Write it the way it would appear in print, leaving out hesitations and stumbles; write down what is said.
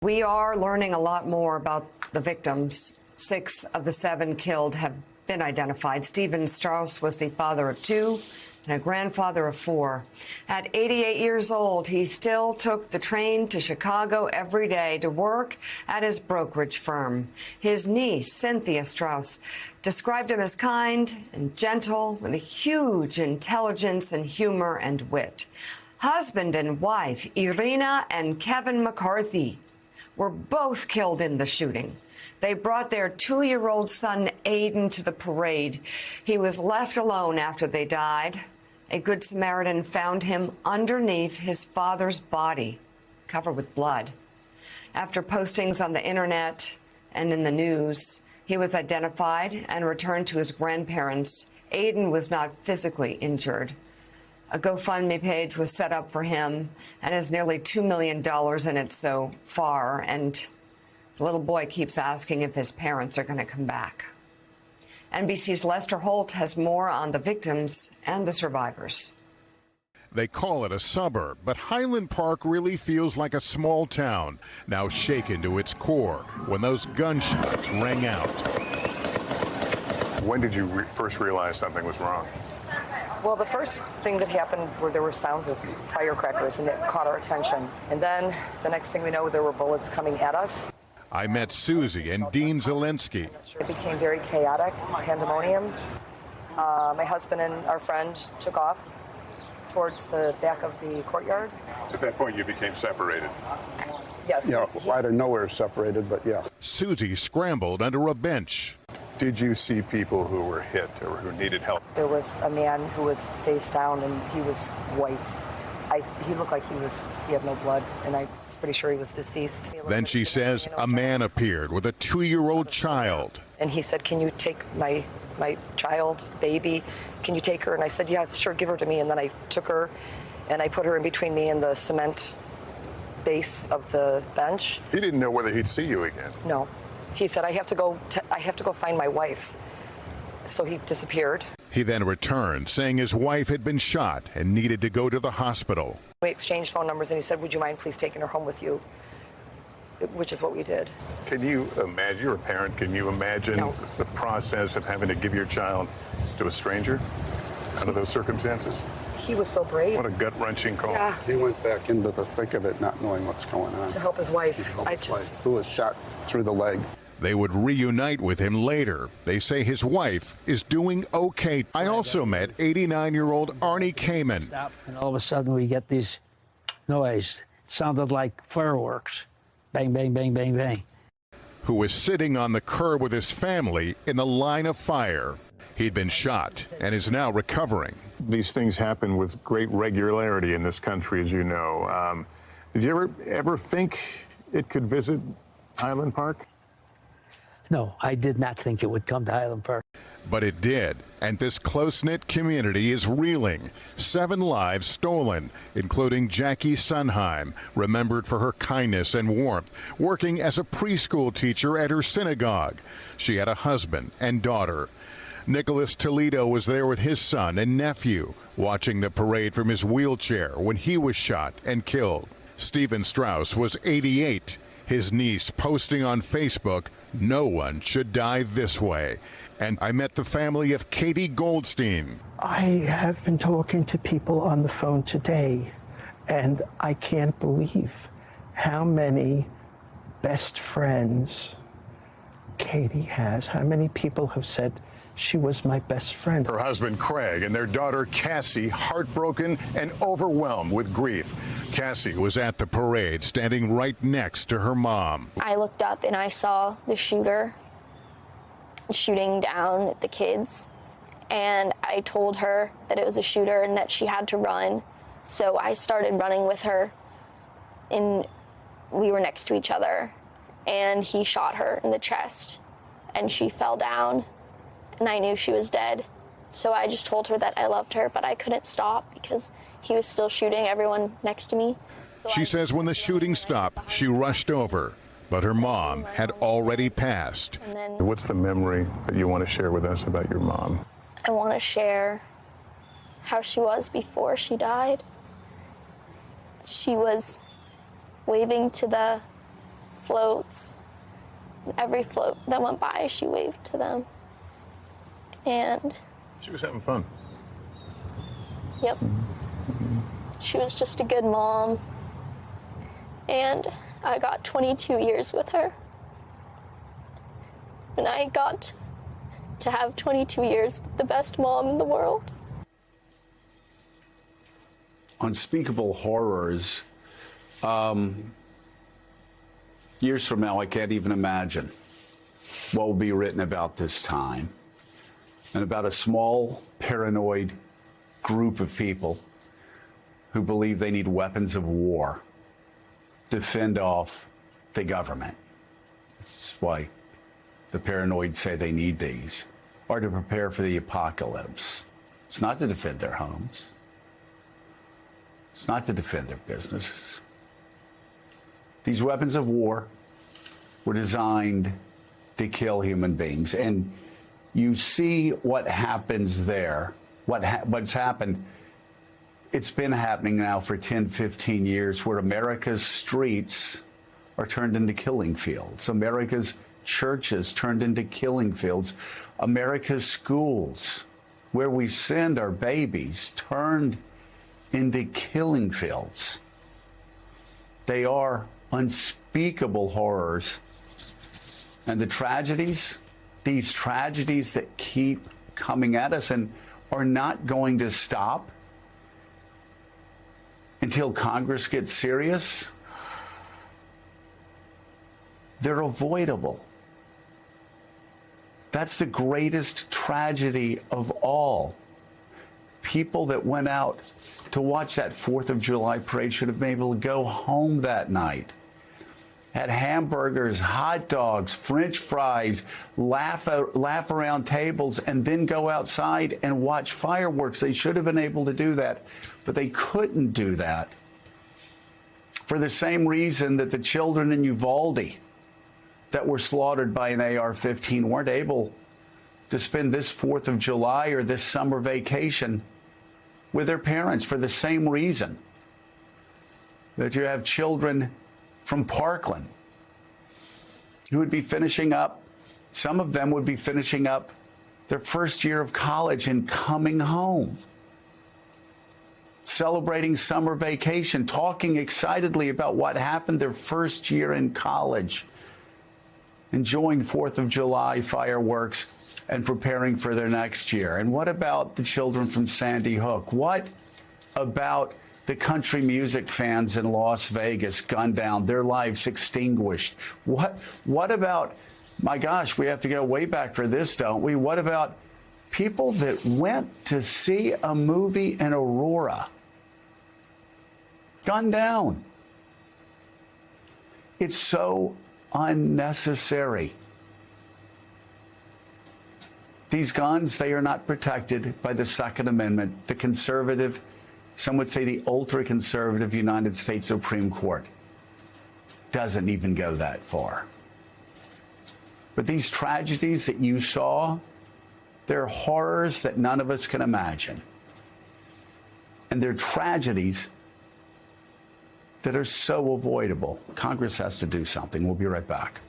We are learning a lot more about the victims. 6 of the 7 killed have been identified. Stephen Strauss was the father of 2 and a grandfather of 4. At 88 years old, he still took the train to Chicago every day to work at his brokerage firm. His niece, Cynthia Strauss, described him as kind and gentle with a huge intelligence and humor and wit. Husband and wife, Irina and Kevin McCarthy, were both killed in the shooting. They brought their 2-year-old son, Aiden, to the parade. He was left alone after they died. A Good Samaritan found him underneath his father's body, covered with blood. After postings on the internet and in the news, he was identified and returned to his grandparents. Aiden was not physically injured. A GoFundMe page was set up for him and has nearly $2 million in it so far. And the little boy keeps asking if his parents are going to come back. NBC's Lester Holt has more on the victims and the survivors. They call it a suburb, but Highland Park really feels like a small town, now shaken to its core when those gunshots rang out. When did you first realize something was wrong? Well, the first thing that happened were there were sounds of firecrackers, and that caught our attention. And then the next thing we know, there were bullets coming at us. I met Susie and Dean Zelensky. It became very chaotic, pandemonium. My husband and our friend took off towards the back of the courtyard. At that point, you became separated. Yes. Yeah, out of nowhere separated, but yeah. Susie scrambled under a bench. Did you see people who were hit or who needed help? There was a man who was face down, and he was white. He looked like he had no blood, and I was pretty sure he was deceased. Then she says a man appeared with a 2-year-old child. And he said, "Can you take my child, baby? Can you take her?" And I said, "Yeah, sure, give her to me." And then I took her, and I put her in between me and the cement base of the bench. He didn't know whether he'd see you again. No. He said, I have to go find my wife. So he disappeared. He then returned, saying his wife had been shot and needed to go to the hospital. We exchanged phone numbers, and he said, "Would you mind please taking her home with you?" Which is what we did. Can you imagine, you're a parent, can you imagine the process of having to give your child to a stranger under those circumstances? He was so brave. What a gut-wrenching call. Yeah. He went back into the thick of it, not knowing what's going on. To help his wife. Who was shot through the leg. They would reunite with him later. They say his wife is doing okay. I also met 89-year-old Arnie Kamen. And all of a sudden we get this noise. It sounded like fireworks. Bang, bang, bang, bang, bang. Who was sitting on the curb with his family in the line of fire. He'd been shot and is now recovering. These things happen with great regularity in this country, as you know. Did you ever think it could visit Highland Park? No, I did not think it would come to Highland Park. But it did, and this close-knit community is reeling. 7 lives stolen, including Jackie Sunheim, remembered for her kindness and warmth, working as a preschool teacher at her synagogue. She had a husband and daughter. Nicholas Toledo was there with his son and nephew, watching the parade from his wheelchair when he was shot and killed. Stephen Strauss was 88. His niece posting on Facebook, "No one should die this way." And I met the family of Katie Goldstein. I have been talking to people on the phone today, and I can't believe how many best friends Katie has. How many people have said she was my best friend. Her husband, Craig, and their daughter, Cassie, heartbroken and overwhelmed with grief. Cassie was at the parade, standing right next to her mom. I looked up and I saw the shooter shooting down at the kids. And I told her that it was a shooter and that she had to run. So I started running with her, and we were next to each other. And he shot her in the chest, and she fell down. And I knew she was dead. So I just told her that I loved her, but I couldn't stop because he was still shooting everyone next to me. So she says when the shooting stopped, she rushed over, but her mom had already passed. And then What's the memory that you want to share with us about your mom? I want to share how she was before she died. She was waving to the floats. Every float that went by, she waved to them. And She was having fun. yep, she was just a good mom. And I got 22 years with her. And I got to have 22 years with the best mom in the world. Unspeakable horrors. Years from now, I can't even imagine what will be written about this time and about a small, paranoid group of people who believe they need weapons of war to fend off the government. That's why the paranoid say they need these, or to prepare for the apocalypse. It's not to defend their homes. It's not to defend their businesses. These weapons of war were designed to kill human beings. And you see what happens there, what's happened. It's been happening now for 10, 15 years, where America's streets are turned into killing fields. America's churches turned into killing fields. America's schools, where we send our babies, turned into killing fields. They are unspeakable horrors. And the tragedies, these tragedies that keep coming at us and are not going to stop until Congress gets serious, they're avoidable. That's the greatest tragedy of all. People that went out to watch that 4th of July parade should have been able to go home that night. Had hamburgers, hot dogs, French fries, laugh around tables, and then go outside and watch fireworks. They should have been able to do that, but they couldn't do that for the same reason that the children in Uvalde that were slaughtered by an AR-15 weren't able to spend this 4th of July or this summer vacation with their parents, for the same reason that you have children from Parkland who would be finishing up, some of them would be finishing up their first year of college and coming home, celebrating summer vacation, talking excitedly about what happened their first year in college, enjoying 4th of July fireworks and preparing for their next year. And what about the children from Sandy Hook? What about the country music fans in Las Vegas gunned down, their lives extinguished? What about, my gosh, we have to go way back for this, don't we? What about people that went to see a movie in Aurora gunned down? It's so unnecessary. These guns, they are not protected by the Second Amendment. The conservative, some would say the ultra-conservative United States Supreme Court doesn't even go that far. But these tragedies that you saw, they're horrors that none of us can imagine. And they're tragedies that are so avoidable. Congress has to do something. We'll be right back.